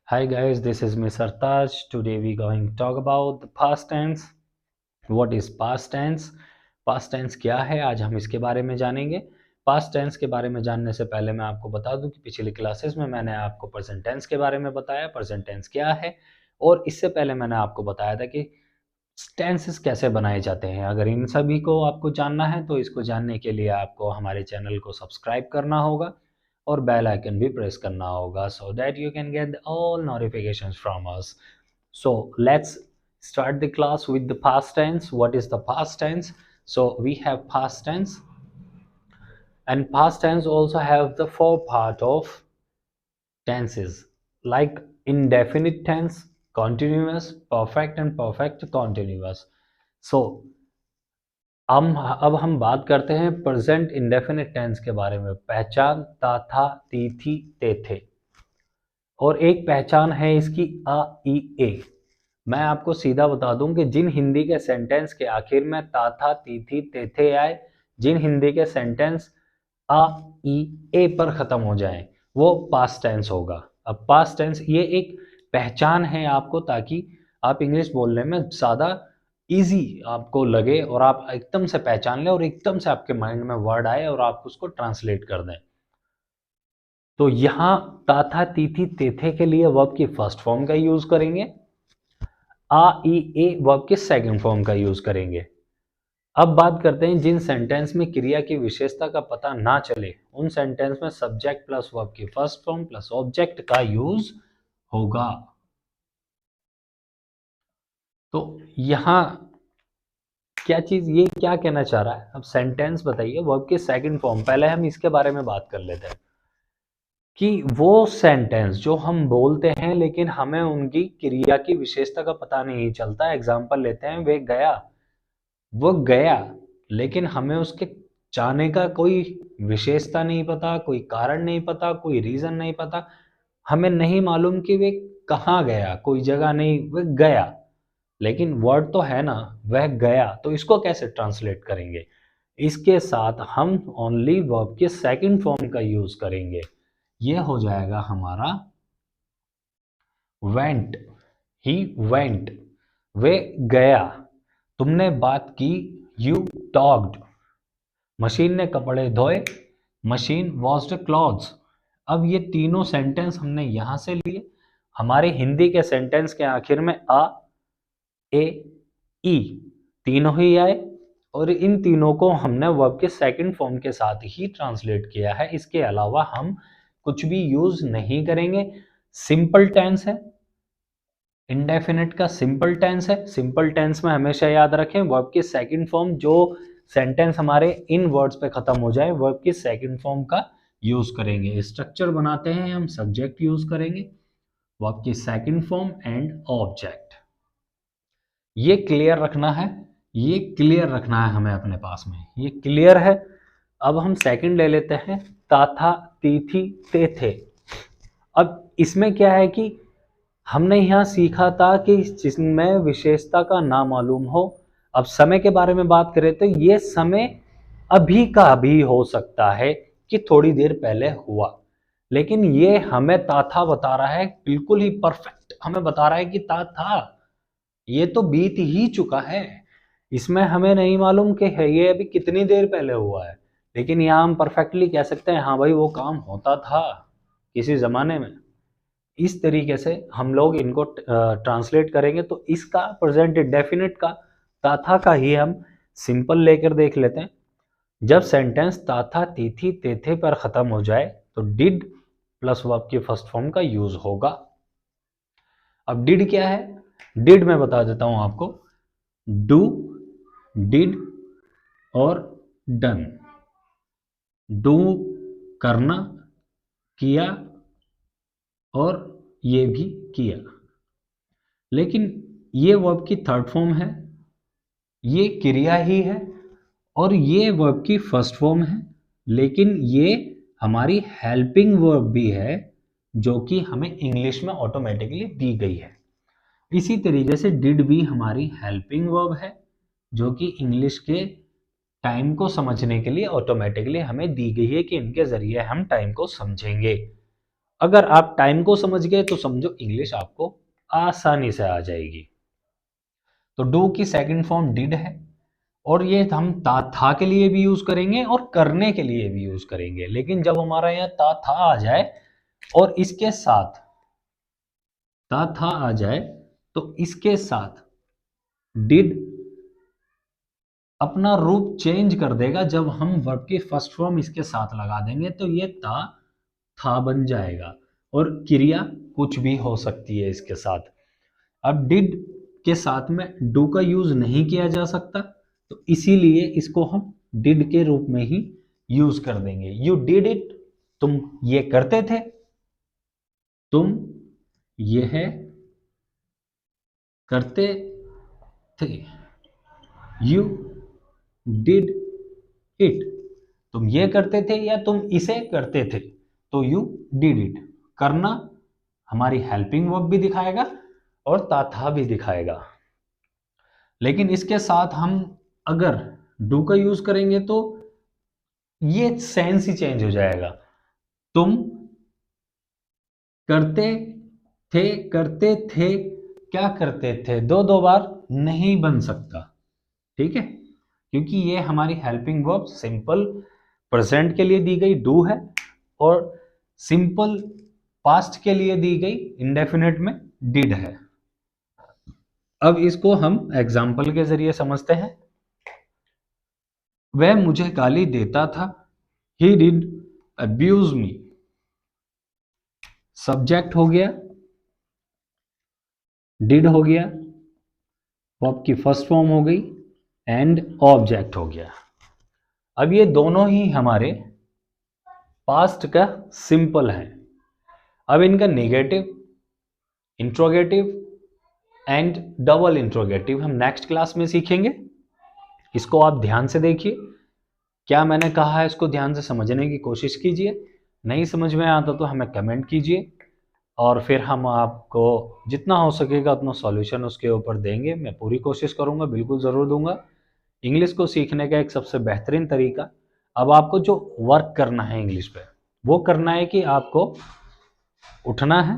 Hi guys, this is Mr. Taj. Today we going to talk about the past tense. What is past tense? Past tense क्या है, आज हम इसके बारे में जानेंगे। पास्ट टेंस के बारे में जानने से पहले मैं आपको बता दूं कि पिछली क्लासेस में मैंने आपको प्रेजेंट टेंस के बारे में बताया, प्रेजेंट टेंस क्या है, और इससे पहले मैंने आपको बताया था कि टेंसेस कैसे बनाए जाते हैं। अगर इन सभी को आपको जानना है तो इसको जानने के लिए आपको हमारे चैनल को सब्सक्राइब करना होगा और बेल आइकन भी प्रेस करना होगा so that you can get all notifications from us. So let's start the class with the past tense. What is the past tense? So we have past tense, and past tense also have the four part of tenses like indefinite tense, continuous, perfect and perfect continuous. So अब हम बात करते हैं present indefinite tense के बारे में। पहचान ता था ती थी ते थे, और एक पहचान है इसकी आ ई ए। मैं आपको सीधा बता दूं कि जिन हिंदी के सेंटेंस के आखिर में ता था ती थी ते थे आए, जिन हिंदी के सेंटेंस आ ई ए पर खत्म हो जाए, वो पास्ट टेंस होगा। अब पास्ट टेंस ये एक पहचान है आपको, ताकि आप इंग्लिश बोलने में ज़्यादा इजी आपको लगे और आप एकदम से पहचान लें और एकदम से आपके माइंड में वर्ड आए और आप उसको ट्रांसलेट कर दें। तो यहाँ ता था ती थी ते थे के लिए वर्ब की फर्स्ट फॉर्म का यूज करेंगे, आ ई ए वर्ब के सेकंड फॉर्म का यूज करेंगे। अब बात करते हैं जिन सेंटेंस में क्रिया की विशेषता का पता ना चले, उन सेंटेंस में सब्जेक्ट प्लस वर्ब की फर्स्ट फॉर्म प्लस ऑब्जेक्ट का यूज होगा। तो यहां क्या चीज, ये क्या कहना चाह रहा है? अब सेंटेंस बताइए वर्ब के सेकंड फॉर्म, पहले हम इसके बारे में बात कर लेते हैं कि वो सेंटेंस जो हम बोलते हैं लेकिन हमें उनकी क्रिया की विशेषता का पता नहीं चलता। एग्जाम्पल लेते हैं, वे गया, वो गया, लेकिन हमें उसके जाने का कोई विशेषता नहीं पता, कोई कारण नहीं पता, कोई रीजन नहीं पता, हमें नहीं मालूम कि वे कहाँ गया, कोई जगह नहीं, वह गया, लेकिन वर्ड तो है ना, वह गया। तो इसको कैसे ट्रांसलेट करेंगे? इसके साथ हम ओनली वर्ब के सेकंड फॉर्म का यूज करेंगे। यह हो जाएगा हमारा वेंट। ही वेंट, वे गया। तुमने बात की, यू टॉक्ड। मशीन ने कपड़े धोए, मशीन वॉश्ड क्लॉथ्स। अब ये तीनों सेंटेंस हमने यहां से लिए। हमारे हिंदी के सेंटेंस के आखिर में आ ए ई तीनों ही आए, और इन तीनों को हमने वर्ब के सेकंड फॉर्म के साथ ही ट्रांसलेट किया है। इसके अलावा हम कुछ भी यूज नहीं करेंगे। सिंपल टेंस है, इंडेफिनिट का सिंपल टेंस है। सिंपल टेंस में हमेशा याद रखें वर्ब के सेकंड फॉर्म, जो सेंटेंस हमारे इन वर्ड्स पे खत्म हो जाए, वर्ब के सेकंड फॉर्म का यूज करेंगे। स्ट्रक्चर बनाते हैं हम, सब्जेक्ट यूज करेंगे, वर्ब की सेकंड फॉर्म एंड ऑब्जेक्ट। ये क्लियर रखना है, ये क्लियर रखना है हमें अपने पास में, ये क्लियर है। अब हम सेकंड ले लेते हैं, ता था ती थी ते थे। अब इसमें क्या है कि हमने यहाँ सीखा था कि जिसमें विशेषता का ना मालूम हो। अब समय के बारे में बात करें तो ये समय अभी का भी हो सकता है कि थोड़ी देर पहले हुआ, लेकिन ये हमें ता था बता रहा है, बिल्कुल ही परफेक्ट हमें बता रहा है कि ता था, ये तो बीत ही चुका है। इसमें हमें नहीं मालूम कि है ये अभी कितनी देर पहले हुआ है, लेकिन यहाँ हम परफेक्टली कह सकते हैं हाँ भाई वो काम होता था किसी जमाने में। इस तरीके से हम लोग इनको ट्रांसलेट करेंगे। तो इसका प्रेजेंट इंडेफिनिट का ताथा का ही हम सिंपल लेकर देख लेते हैं। जब सेंटेंस ताथा तीथी तेथे पर खत्म हो जाए तो डिड प्लस वर्ब की फर्स्ट फॉर्म का यूज होगा। अब डिड क्या है? डिड मैं बता देता हूं आपको, डू, डिड और डन। डू करना, किया, और ये भी किया, लेकिन ये वर्ब की थर्ड फॉर्म है, ये क्रिया ही है, और ये वर्ब की फर्स्ट फॉर्म है, लेकिन ये हमारी हेल्पिंग वर्ब भी है जो कि हमें इंग्लिश में ऑटोमेटिकली दी गई है। इसी तरीके से डिड भी हमारी हेल्पिंग वर्ब है जो कि इंग्लिश के टाइम को समझने के लिए ऑटोमेटिकली हमें दी गई है कि इनके जरिए हम टाइम को समझेंगे। अगर आप टाइम को समझ गए तो समझो इंग्लिश आपको आसानी से आ जाएगी। तो डू की सेकंड फॉर्म डिड है, और ये हम था के लिए भी यूज करेंगे और करने के लिए भी यूज करेंगे। लेकिन जब हमारा यहाँ था आ जाए और इसके साथ था आ जाए तो इसके साथ डिड अपना रूप चेंज कर देगा। जब हम वर्ब की फर्स्ट फॉर्म इसके साथ लगा देंगे तो ये था बन जाएगा, और क्रिया कुछ भी हो सकती है इसके साथ। अब डिड के साथ में डू का यूज नहीं किया जा सकता, तो इसीलिए इसको हम डिड के रूप में ही यूज कर देंगे। यू डिड इट, तुम ये करते थे, तुम यह करते थे। यू डिड इट, तुम ये करते थे या तुम इसे करते थे, तो यू डिड इट। करना हमारी हेल्पिंग वर्ब भी दिखाएगा और था भी दिखाएगा। लेकिन इसके साथ हम अगर डू का यूज करेंगे तो ये सेंस ही चेंज हो जाएगा। तुम करते थे, क्या करते थे, दो बार नहीं बन सकता, ठीक है, क्योंकि ये हमारी हेल्पिंग वर्ब सिंपल प्रेजेंट के लिए दी गई डू है और सिंपल पास्ट के लिए दी गई इंडेफिनिट में डिड है। अब इसको हम एग्जाम्पल के जरिए समझते हैं। वह मुझे गाली देता था, he did abuse me. Subject हो गया, डिड हो गया, वर्ब की फर्स्ट फॉर्म हो गई, एंड ऑब्जेक्ट हो गया। अब ये दोनों ही हमारे पास्ट का सिंपल है। अब इनका negative, interrogative and double interrogative हम नेक्स्ट क्लास में सीखेंगे। इसको आप ध्यान से देखिए, क्या मैंने कहा है इसको ध्यान से समझने की कोशिश कीजिए। नहीं समझ में आता तो हमें कमेंट कीजिए, और फिर हम आपको जितना हो सकेगा उतना सॉल्यूशन उसके ऊपर देंगे। मैं पूरी कोशिश करूंगा, बिल्कुल ज़रूर दूंगा। इंग्लिश को सीखने का एक सबसे बेहतरीन तरीका, अब आपको जो वर्क करना है इंग्लिश पे, वो करना है कि आपको उठना है,